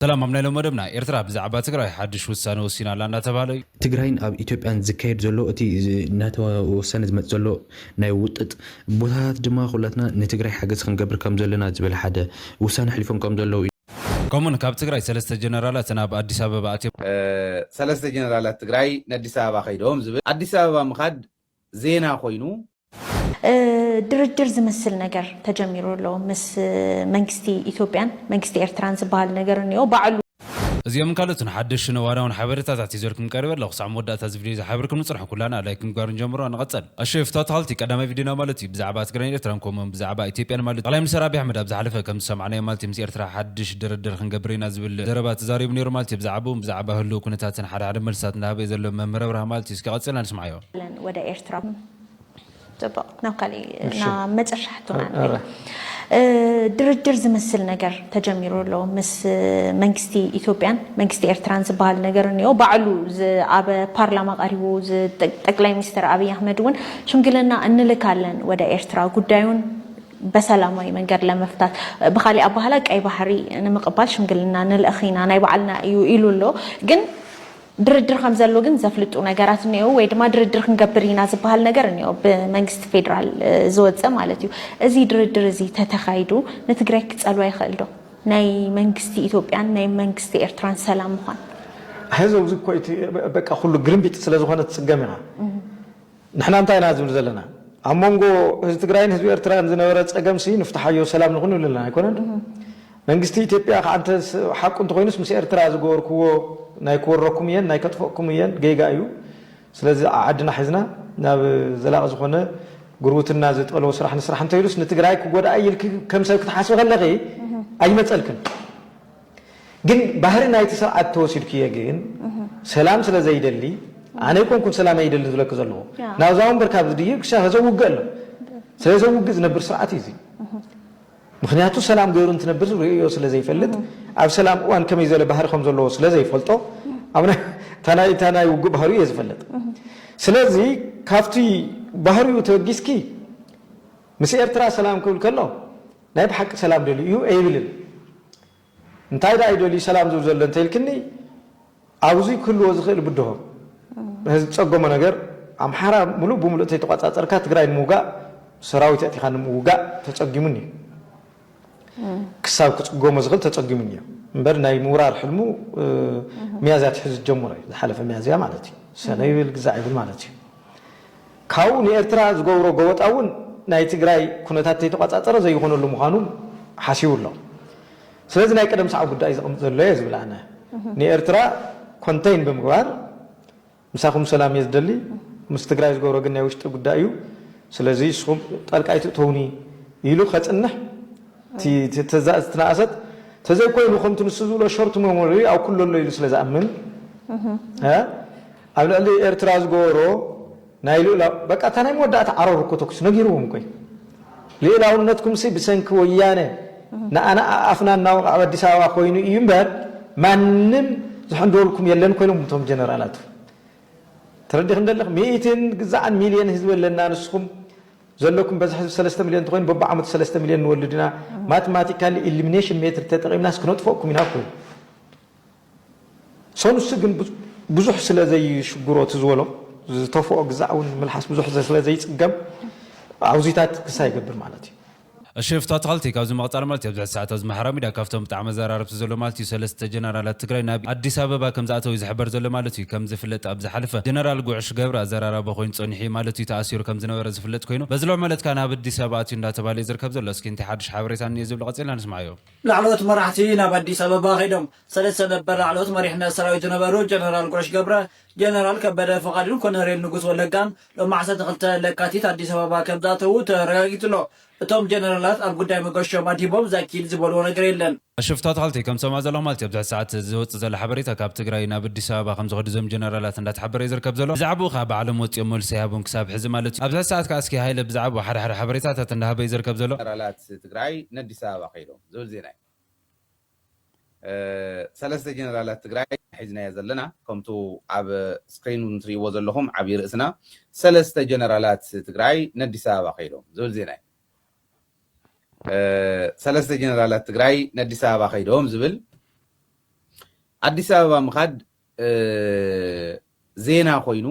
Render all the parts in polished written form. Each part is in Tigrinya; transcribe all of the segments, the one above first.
سلام عمنا لهم مدبنا إرترا بزعبات تجري حدش وسنة وسينا لنا تبالي تجرين أب إثيوبيان زكاير زلو أتي ناتو وسنة متزلو نايوت بوثات جماعة خلتنا نتجري حاجز خن قبر كم زلنا زبل حدا وسنة حلفون كم زلو كمون كاب تجري سلسة جنرالات أنا بأديس أبابا أتي سلسة جنرالات تجري نديس أبابا خيدهم زبل أديس أبابا مخد زينا خوينو ድርድር ዝመስል ነገር ተጀሚሩ ለው ምስ መንግስቲ ኢትዮጵያን መንግስቲ ኤርትራን ዝበሃል ነገር ነው ባዕሉ እዚኦም ካልኦት ንሓድሽ ነዋራውን ሓበሬታታት ይዘርኩም ቀርበ ኣለኹ ሳዕ መወዳእታ እዚ ቪድዮ ዝሓብርኩም ንፅርሑ ኩላና ላይክን ጓርን ጀምሮ ንቐፅል ኣሸፍ ተታልቲ ቀዳማይ ቪድዮና ማለት እዩ ብዛዕባ ትግራይን ኤርትራን ከምኡውን ብዛዕባ ኢትዮጵያን ማለት ጠቅላይ ሚኒስትር ኣብይ ኣሕመድ ኣብ ዝሓለፈ ከም ዝሰማዕናዮ ማለት ምስ ኤርትራ ሓድሽ ድርድር ክንገብር ኢና ዝብል ዘረባ ተዛሪቡ ነይሩ ማለት እዩ ብዛዕባ ህልው ኩነታትን ሓደ ሓደ መልስታት እናሃበ ዘሎ መምህር ብርሃ ማለት እዩ እስኪ ቀፅልና ንስማዕዮ ወደ ኤርትራ طبق نقلي نا متشحتونا ድርድር ዝመስል ነገር ተጀሚሩ ለው ምስ መንግስቲ ኢትዮጵያን መንግስቲ ኤርትራን ዝበሃል ነገር ነው ባዕሉ ኣብ ፓርላማ ቀሪቡ ጠቅላይ ሚኒስትር ኣብይ አህመድ ወን ሽምግልና እንልካለን ወደ ኤርትራ ጉዳዩን በሰላማዊ መንገድ ለመፍታት በኻሊ አባhala ቀይ ባህሪ ንምቅባል ሽምግልና ንልእኺና ናይ ባዕልና እዩ ኢሉሎ ግን ድርድር ከምዘሎ ግን ዘፍልጡ ነገራት ነው ወይ ድማ ድርድር ክንገብርና ዝበሃል ነገር ነው በመንግስት ፌደራል ዝወፀ ማለት እዩ እዚ ድርድር እዚ ተተኻይዱ ንትግራይ ክጸልዋ ይኽእልዶ ናይ መንግስቲ ኢትዮጵያን ናይ መንግስቲ ኤርትራን ሰላም ምዃን هذا زكويت بقى كله جريمبيت ስለዝኾነ ተጸገመና ንሕና እንታይ ኢና ዝብል ዘለና ኣሞንጎ ህዝቢ ትግራይን ህዝቢ ኤርትራን ዝነበረ ጸገምሲ ንፍታሐዮ ሰላም ንኹን ይብለና አይኮነን መንግስቲ ኢትዮጵያ ካንተ ሓቁ እንተኮይኑስ ምስ ኤርትራ ዝገበርክዎ ናይ ኮረኩም የን ናይ ከጥፎኩም የን ጌጋ እዩ ስለዚ ዓድና ሒዝና ናብ ዘላቕ ዝኾነ ጉርብትና ዝጠልዎ ስራሕ ንስራሕ እንተይሉስ ንትግራይ ክጎዳእ ይልክ ከም ሰብ ክትሓስብ ከለኺ ኣይመፀልክን ግን ባህሪ ናይቲ ስርዓት ተወሲድክ ግን ሰላም ስለ ዘይደሊ ኣነ ይኮንኩን ሰላም ኣይደሊ ዝብለክ ዘለኹ ናብዛውን በርካብ ዝድይር ክሻ ዘውግእ ኣሎ ስለ ዘውግእ ዝነብር ስርዓት እዩ ምክንያቱ ሰላም ገይሩ እንትነብር ርእዮ ስለ ዘይፈልጥ ኣብ ሰላም እዋን ከመይ ዘለ ባህሪ ከም ዘለዎ ስለ ዘይፈልጦ ኣብና ታናይ ውግእ ባህሪኡ እየ ዝፈልጥ ስለዚ ካብቲ ባህሪኡ ተወጊስኪ ምስ ኤርትራ ሰላም ክብል ከሎ ናይ ብሓቂ ሰላም ደልዩ እዩ ኣይብልን እንታይ ዳ ይደልዩ ሰላም ዝብል ዘሎ እንተይልክኒ ኣብዚ ክህልዎ ዝኽእል ብድሆ ዝፀገሞ ነገር ኣምሓራ ሙሉእ ብምሉእ ተይተቋፃፀርካ ትግራይ ንምውጋእ ሰራዊት ኣቲኻ ንምውጋእ ተፀጊሙኒ ክሳብ ክጽጎሞ ዝኽእል ተጸጊሙኝ እምበር ናይ ምውራር ሕልሙ ሚያዝያ ትሕዝ ጀምሮ ዝሓለፈ ሚያዝያ ማለት እዩ ሰነ ይብል ግዛዕ ይብል ማለት እዩ ካብኡ ንኤርትራ ዝገብሮ ገወጣውን ናይ ትግራይ ኩነታት ተይተቋፃፀረ ዘይኮነሉ ምዃኑ ሓሲቡ ኣሎ ስለዚ ናይ ቀደም ሰዓብ ጉዳይ ዘቕምጥ ዘሎ እየ ዝብል ኣነ ንኤርትራ ኮንቴይን ብምግባር ምሳኹም ሰላም እየ ዝደሊ ምስ ትግራይ ዝገብሮ ግን ናይ ውሽጢ ጉዳይ እዩ ስለዚ ንስኹም ጠልቃይ ትእተውኒ ኢሉ ከፅንሕ تزاز تناسد تزاي كوينو خمت نسزولو شورت ميموري او كل اللي يلو سلازامن ها ابن اللي ارتراز غورو نايلو لا بقى تاني مودات عرور كوتوكس نغيروهم كوي ليلاونتكم سي بسنك ويانه انا افنا ناو اديس ابا كوينو يمبر مانم زحندولكم يلن كوينو متوم جنرالات تردي خندلخ 100 مليون حزب لنا نسكم زلكم بس 3 مليون تقول ببع عمد 3 مليون نولدنا ماتماتيكال إليمينيشن متر تقريبا ناس كنوت فوقكم يناكل صون السجن بزح سلا زي شجرات زولو تفوق زعون ملحس بزح سلا زي تقم عوزيتات كساي قبل مالتي الشيف تاتالتي كاوز مقطع مالتي بزع ساعات از محرمي دا كافتم طعم زرارب زلو مالتي سلسته جنرالات تግራይ ናብ አዲስ አበባ ከም ዛተው ይዝሕበር ዘሎ ማለት እዩ ከም ዝፍለጥ ኣብ ዝሓለፈ ጀነራል ጉዕሽ ገብረ ዘራራበ ኮይን ጾንሒ ማለት እዩ ተኣሲሩ ከም ዝነበረ ዝፍለጥ ኮይኑ በዝሎ ማለት ካና ኣብ አዲስ አበባ ኣትዩ እንዳተባለ ይዝርከብ ዘሎ እስኪ እንታይ ሓድሽ ሓበሬታን ይዝብል ቀጽልና ንስማዕዮ ላዕሎት መራሕቲ ናብ አዲስ አበባ ኸይዶም ሰለስተ ነበር ላዕሎት መሪሕነት ሰራዊት ነበሩ ጀነራል ጉዕሽ ገብረ ጀነራል ከበደ ፈቃድን ኮሎኔል ንጉስ ወለጋን ለማዕሰት ተኸልተ ለካቲት አዲስ አበባ ከም ዛተው ተረጋግጥሎ እቶም ጀነራላት ኣብ ጉዳይ መገሸም ኣዲቦም ዛኪል ዝበልዎ ነገር የለን ሽፍታት ሓልቲ ከም ሰማ ዘሎ ማለት ኣብ ሰዓት ዝወጽ ዘሎ ሓበሬታ ካብ ትግራይ ናብ አዲስ አበባ ከም ዝኸዱ ዞም ጀነራላት እንዳተሓበረ ይዝርከብ ዘሎ ብዛዕባ ካ ባዕሎም ወጽኦም መልሲ ያቦም ክሳብ ሕዚ ማለት እዩ ኣብ ሰዓት ካስኪ ሃይለ ብዛዕባ ሓደ ሓበሬታታት እንዳሃበ ይዝርከብ ዘሎ ጀነራላት ትግራይ ንአዲስ አበባ ኸይዶም ዝብል ዜና ሰለስተ ጀነራላት ትግራይ ሒዝና ዘለና ከምቱ ኣብ ስክሪን እንትሪእዎ ዘለኹም ዓብይ ርእስና ሰለስተ ጀነራላት ትግራይ ንአዲስ አበባ ኸይዶም ዝብል ዜና ሰለስተ ጀነራላት ትግራይ ንአዲስ አበባ ኸይዶም ዝብል አዲስ አበባ ምኻድ ዜና ኮይኑ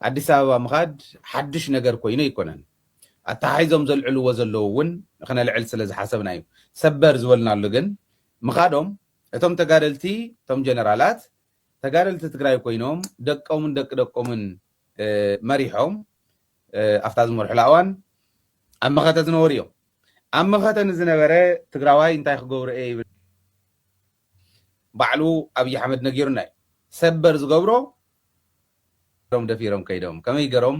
አዲስ አበባ ምኻድ ሓድሽ ነገር ኮይኑ ይኮነን አታሓይዞም ዘልዕልዎ ዘለዉ እውን ክነልዕል ስለ ዝሓሰብና እዩ ሰበር ዝበልናሉ ግን ምኻዶም እቶም ተጋደልቲ እቶም ጀነራላት ተጋደልቲ ትግራይ ኮይኖም ደቆምን ደቂ ደቆምን መሪሖም ኣፍታ ዝመርሑላ እዋን ኣብ መኸተ ዝነበሩ እዮም ኣብ መኸተ ንዝነበረ ትግራዋይ እንታይ ክገብሩ እየ ይብል ባዕሉ ኣብይ ኣሕመድ ነጊሩና እዩ ሰበር ዝገብሮ ሮም ደፊሮም ከይዶም ከመይ ገሮም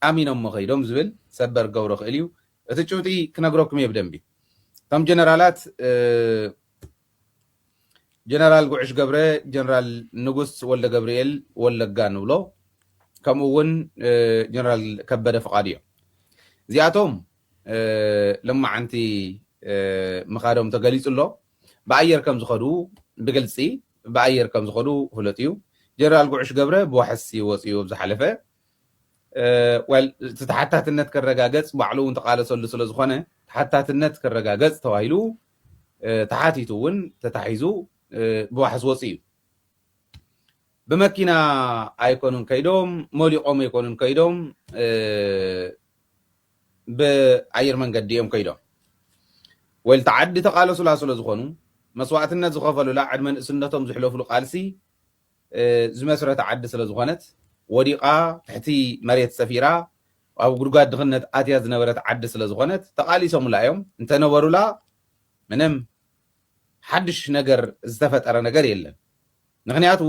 ኣሚኖም መኸይዶም ዝብል ሰበር ገብሮ ክእል እዩ እቲ ጭውጢ ክነግረኩም እየ ብደንቢ እቶም ጀነራላት ጀነራል ጉዕሽ ገብረ ጀነራል ንጉስ ወልደ ገብርኤል ወለጋ ንብሎ ከምኡ እውን ጀነራል ከበደ ፍቃድ እዮም እዚኣቶም ልማዓንቲ ምኻዶም ተገሊጹ ኣሎ ብኣየር ከም ዝኸዱ ብግልፂ ብኣየር ከም ዝኸዱ ፍለጥ እዩ ጀነራል ጉዕሽ ገብረ ብዋሕሲ ወፅዩ ብዝሓለፈ ተሓታትነት ከረጋገፅ ባዕሉ እውን ተቃለሰሉ ስለ ዝኾነ ተሓታትነት ከረጋገፅ ተባሂሉ ተሓቲቱ እውን ተታሒዙ ብዋሕስ ወፂ እዩ ብመኪና ኣይኮኑን ከይዶም መሊቆም ኣይኮኑን ከይዶም ብኣየር መንገዲ እዮም ከይዶም ወይ ተዓዲ ተቃለሱላ ስለ ዝኾኑ መስዋዕትነት ዝኸፈሉላ ዕድመ ንእስነቶም ዝሕለፍሉ ቃልሲ ዝመስረተ ዓዲ ስለ ዝኾነት ወዲቓ ትሕቲ መሬት ሰፊራ ኣብ ጉድጓድ ድኽነት ኣትያ ዝነበረት ዓዲ ስለ ዝኾነት ተቃሊሶሙላ እዮም እንተነበሩላ ምንም ሓድሽ ነገር ዝተፈጠረ ነገር የለን ምክንያቱ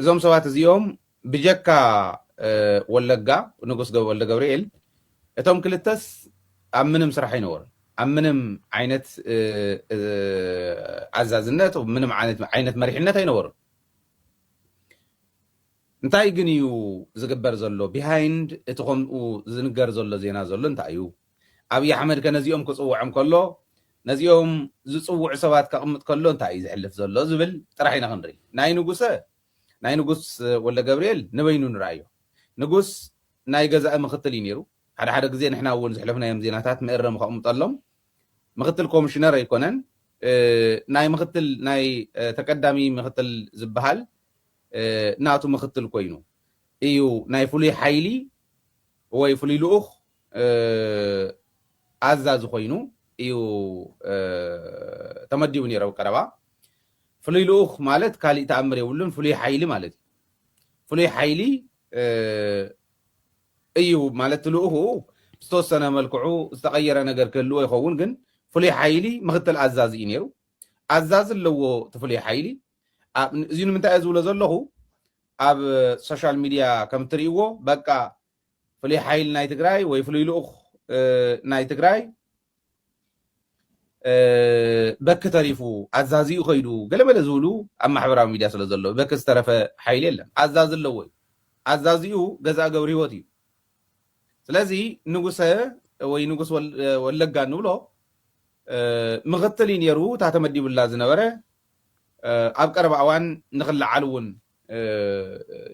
እዞም ሰባት እዚኦም ብጀካ ወለጋ ንጉስ ወልደ ገብርኤል እቶም ክልተስ ኣብ ምንም ስራሕ አይነበሩን ኣብ ምንም ዓይነት ኣዛዝነት ምንም ዓይነት መሪሕነት አይነበሩን እንታይ ግን እዩ ዝግበር ዘሎ ቢሃይንድ እቲ ከምኡ ዝንገር ዘሎ ዜና ዘሎ እንታይ እዩ ኣብይ ኣሕመድ ከነዚኦም ክፅውዖም ከሎ ነዚኦም ዝፅውዑ ሰባት ከቕምጥ ከሎ እንታይ እዩ ዝሕልፍ ዘሎ ዝብል ጥራሕ ኢና ክንርኢ ናይ ንጉስ ወልደ ገብርኤል ንበይኑ ንርአዮ ንጉስ ናይ ገዛኢ ምክትል እዩ ነይሩ ሓደ ሓደ ግዜ ንሕና እውን ዝሕለፍናዮም ዜናታት ምእረም ከቕምጠሎም ምክትል ኮሚሽነር ኣይኮነን ናይ ምክትል ናይ ተቀዳሚ ምክትል ዝበሃል ናቱ ምክትል ኮይኑ እዩ ናይ ፍሉይ ሓይሊ ወይ ፍሉይ ልኡኽ ኣዛዚ ኮይኑ እዩ ተመዲቡ ነይሩ ቀረባ ፍሉይ ልኡኽ ማለት ካሊእ ተኣምር የብሉን ፍሉይ ሓይሊ ማለት እዩ ፍሉይ ሓይሊ እዩ ማለት ልኡኹ ዝተወሰነ መልክዑ ዝተቐየረ ነገር ክህልዎ ይኸውን ግን ፍሉይ ሓይሊ ምክትል ኣዛዚ እዩ ነይሩ ኣዛዚ ኣለዎ እቲ ፍሉይ ሓይሊ እዚ ንምንታይ እየ ዝብሎ ዘለኹ ኣብ ሶሻል ሚድያ ከም እትርእይዎ በቃ ፍሉይ ሓይሊ ናይ ትግራይ ወይ ፍሉይ ልኡኽ ናይ ትግራይ በክ ተሪፉ ኣዛዚኡ ከይዱ ገለመለ ዝብሉ ኣብ ማሕበራዊ ሚድያ ስለ ዘሎ በክ ዝተረፈ ሓይሊ የለን ኣዛዚ ኣለዎ ኣዛዚኡ ገዛእ ገብሪ ሂወት እዩ ስለዚ ንጉሰ ወይ ንጉስ ወለጋ ንብሎ ምክትል እዩ ነይሩ እታ ተመዲቡላ ዝነበረ ኣብ ቀረባ እዋን ንክለዓል እውን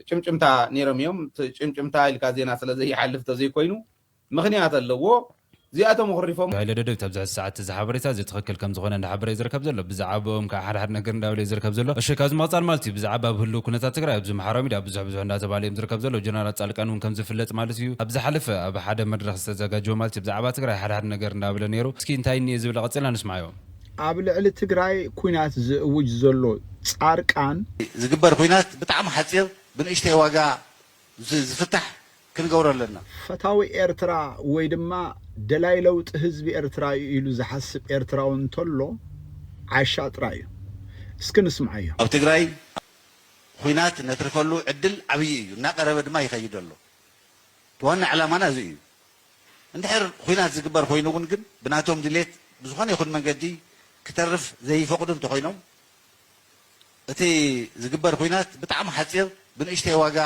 ጭምጭምታ ነይሮም እዮም ጭምጭምታ ኢልካ ዜና ስለዘይሓልፍ ተዘይኮይኑ ምክንያት ኣለዎ እዚኣቶም ክሪፎም ሃይለ ደደብ ኣብዚ ሰዓት እዚ ሓበሬታ ዝትኽክል ከም ዝኾነ እንዳሓበረ ዝርከብ ዘሎ ብዛዕባኦም ካብ ሓደ ነገር እንዳብለ ዝርከብ ዘሎ እሺ ካብዚ መቕፃል ማለት እዩ ብዛዕባ ብህሉ ኩነታት ትግራይ ኣብዚ ማሕበራዊ ሚድያ ብዙሕ እንዳተባለ እዮም ዝርከብ ዘሎ ጀነራል ፃልቃን እውን ከም ዝፍለጥ ማለት እዩ ኣብ ዝሓለፈ ኣብ ሓደ መድረክ ዝተዘጋጀወ ማለት እዩ ብዛዕባ ትግራይ ሓደ ነገር እንዳብለ ነይሩ እስኪ እንታይ እኒአ ዝብል ቀፂልና ንስማዮ ኣብ ልዕሊ ትግራይ ኩናት ዝእውጅ ዘሎ ፃርቃን ዝግበር ኩናት ብጣዕሚ ሓፂር ብንእሽተይ ዋጋ ዝፍታሕ ክንገብሮ ኣለና ፈታዊ ኤርትራ ወይ ድማ ደላይ ለውጢ ህዝቢ ኤርትራ ኢሉ ዝሓስብ ኤርትራዊ እንተሎ ዓሻ ጥራይ እዩ እስኪ ንስምዓዮ ኣብ ትግራይ ኩናት ነትርፈሉ ዕድል ዓብዪ እዩ እናቀረበ ድማ ይኸይድ ኣሎ ዋና ዕላማና እዚ እዩ እንድሕር ኩናት ዝግበር ኮይኑ እውን ግን ብናቶም ድሌት ብዝኾነ ይኹን መንገዲ ክተርፍ ዘይፈቅዱ እንተኮይኖም እቲ ዝግበር ኩናት ብጣዕሚ ሓፂር ብንእሽተይ ዋጋ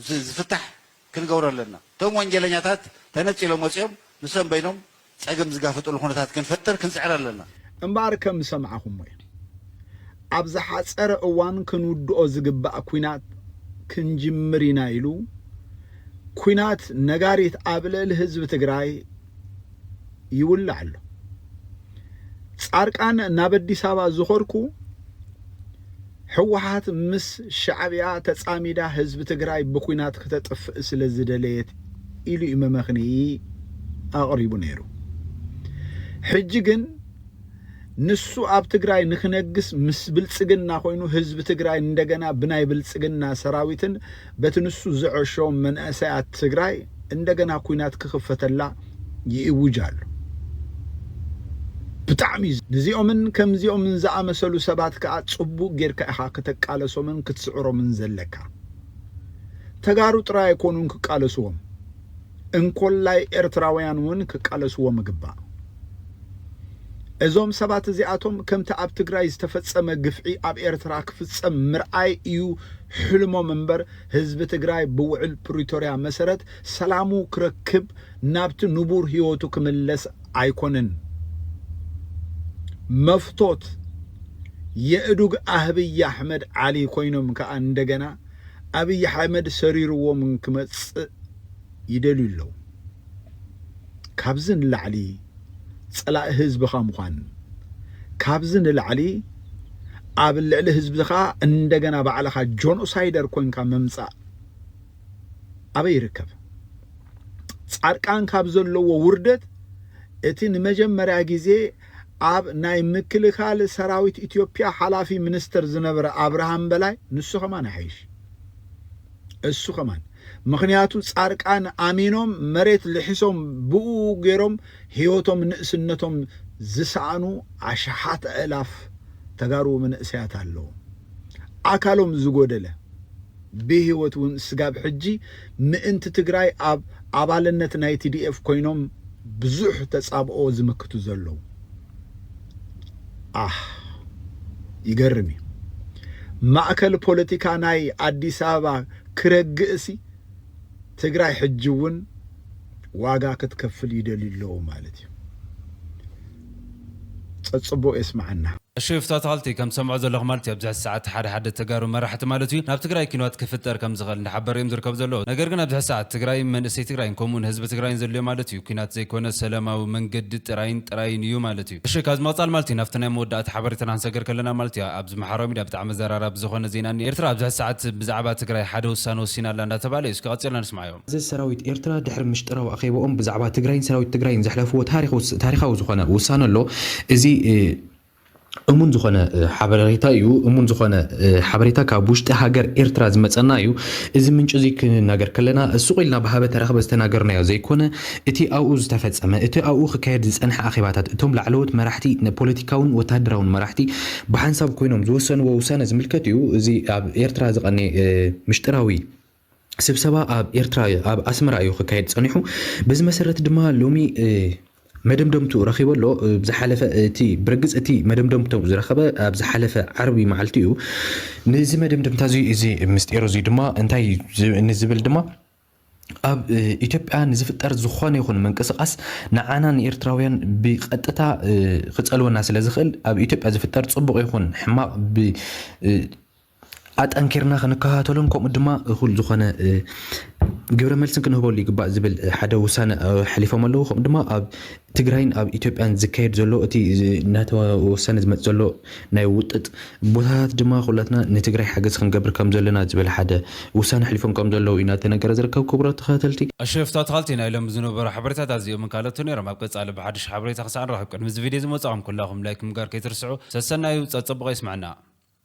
ዝፍታሕ ክንገብሮ ኣለና እቶም ወንጀለኛታት ተነፂሎም ወፂኦም ንሶም በይኖም ፀገም ዝጋፈጥሉ ኩነታት ክንፈጥር ክንፅዕር ኣለና እምበር ከም ሰምዓኹም ወይ ኣብ ዝሓፀረ እዋን ክንውድኦ ዝግባእ ኩናት ክንጅምር ኢና ኢሉ ኩናት ነጋሪት ኣብ ልዕሊ ህዝቢ ትግራይ ይውላዕ ኣሎ ጻርቃን ናብ ኣዲስ ኣበባ ዝኸርኩ ሕወሓት ምስ ሻዕብያ ተጻሚዳ ህዝቢ ትግራይ ብኩናት ከተጥፍእ ስለ ዝደለየት ኢሉ መመኽኒ ኣቕሪቡ ነይሩ ሕጂ ግን ንሱ ኣብ ትግራይ ንኽነግስ ምስ ብልጽግና ኮይኑ ህዝቢ ትግራይ እንደገና ብናይ ብልጽግና ሰራዊትን በቲ ንሱ ዝዕሾም መንእሰያት ትግራይ እንደገና ኩናት ክኽፈተላ ይእውጅ ኣሎ ብጣዕሚ ንዚኦምን ከምዚኦምን ዝኣመሰሉ ሰባት ከዓ ጽቡቕ ጌርካ ኢኻ ከተቃለሶምን ክትስዕሮምን ዘለካ ተጋሩ ጥራይ ኣይኮኑን ክቃለስዎም እንኮላይ ኤርትራውያን እውን ክቃለስዎም ይግባእ እዞም ሰባት እዚኣቶም ከምቲ ኣብ ትግራይ ዝተፈጸመ ግፍዒ ኣብ ኤርትራ ክፍጸም ምርኣይ እዩ ሕልሞም እምበር ህዝቢ ትግራይ ብውዕል ፕሪቶሪያ መሰረት ሰላሙ ክረክብ ናብቲ ንቡር ህይወቱ ክምለስ ኣይኮነን መፍቶት የእዱግ አብይ አሕመድ ዓሊ ኮይኖም ከዓ እንደገና አብይ አሕመድ ሰሪርዎም ክመጽእ ይደልዩ ካብዝን ላዕሊ ጸላእ ህዝብኻ ምዃን ካብዝን ላዕሊ ኣብ ልዕሊ ህዝብኻ እንደገና ባዕልኻ ጆኖሳይደር ኮይንካ መምጻእ ኣበይ ይርከብ ጻድቃን ካብ ዘለዎ ውርደት እቲ ንመጀመርያ ጊዜ ኣብ ናይ ምክልኻል ሰራዊት ኢትዮጵያ ሓላፊ ሚኒስተር ዝነበረ አብርሃም በላይ ንሱ ከማን አይሽ እሱ ከማን ምክንያቱ ጻድቃን አሚኖም መሬት ልሒሶም ብኡ ገይሮም ህይወቶም ንእስነቶም ዝሳኑ አሽሓት እላፍ ተጋሩ መንእስያት አለው አካሎም ዝጎደለ በህይወቱን ስጋብ ሕጂ ምእንቲ ትግራይ ኣብ አባልነት ናይ TDF ኮይኖም ብዙሕ ተጻብኦ ዝመክቱ ዘለው ይገርሚ ማእከል ፖለቲካ ናይ አዲስ አበባ ክረግእሲ ትግራይ ሕጅውን ዋጋ ክትከፍል ይደልለው ማለት እዩ ጸጽቦ እስማዕና الشيفتا تالتي كم سمعوا ذلك مالتي أبزح الساعات حد تجارو ما راح تمالتي ناب تقرأي كينوات كفتر كم زغل نحبر يمدر كم زلوا نجرنا أبزح الساعات تقرأي من سي تقرأي كومون هزب تقرأي زلوا مالتي وكينات زي كونا سلامة ومن جد تراين يو مالتي الشيء كاز ما طال مالتي نفتنا مودة حبر تنانسجر كلنا مالتي أبز محرمي ده بتعمل زرار أبز خنا زيناني إرترا أبزح الساعات بزعبات تقرأي حدا وسانو سينا لنا تبالي إسقاط يلا نسمع يوم زي السراويت إرترا دحر مشترى وأخيبهم بزعبات تقرأي سراويت تقرأي زحلفوا تاريخ وزخنا وسانو له إزي أمون زخنا حبريتا يو أمون زخنا حبريتا كابوشت هاجر إرتراز مثلنا يو إذا من جزيك ناجر كلنا السوق اللي نبهها بترخب استناجرنا يا زي كونه إتي أوز تفت أما إتي أوخ كيدز أنح أخيباتات توم لعلوت مرحتي نبوليتيكاون وتهدرون مرحتي بحنسب كوينهم زوسن ووسان زملكتيو زي إرتراز غني مشتراوي سبسبا إرترا أسمر أيوخ كيد صنيحو بس مسرت دما لومي مدمدمتو رخيبه له بزحلفه تي برجز تي مدمدمتو زرخبه بزحلفه عربي معلتيو نزي مدمدمتا زي مستيرو زي دما انتي نزبل دما اب ኢትዮጵያ ንዝፍጠር ዝኾነ ይኹን መንቀሳቀስ ንዓና ንኤርትራውያን ብቀጥታ ክጸልወና ስለ ዝኽእል ኣብ ኢትዮጵያ ዝፍጠር ጽቡቕ ይኹን ሕማቕ ብ أتأنكرنا خنكهاتولن كم دما خل زخنا جبر ملسن كنه بقول لك بعض زبل حدا وسنة حليفة ملو خم دما أب تجرين أب إثيوبيان زكاير زلو أتي ناتوا وسنة زمت زلو نيوتت بوثات دما خلتنا نتجري حاجة خن جبر كم زلنا زبل حدا وسنة حليفة كم زلو إن تنكر زر كوبرات خاتلتي الشيفتا تخالتنا إلهم زنو برا حبرتها تازيو من كالتوني رما بقص على بعدش حبرتها خسان راح كن مز فيديو زموت عم كلهم لايك مقار كيترسعو سسنا يو تصبغ يسمعنا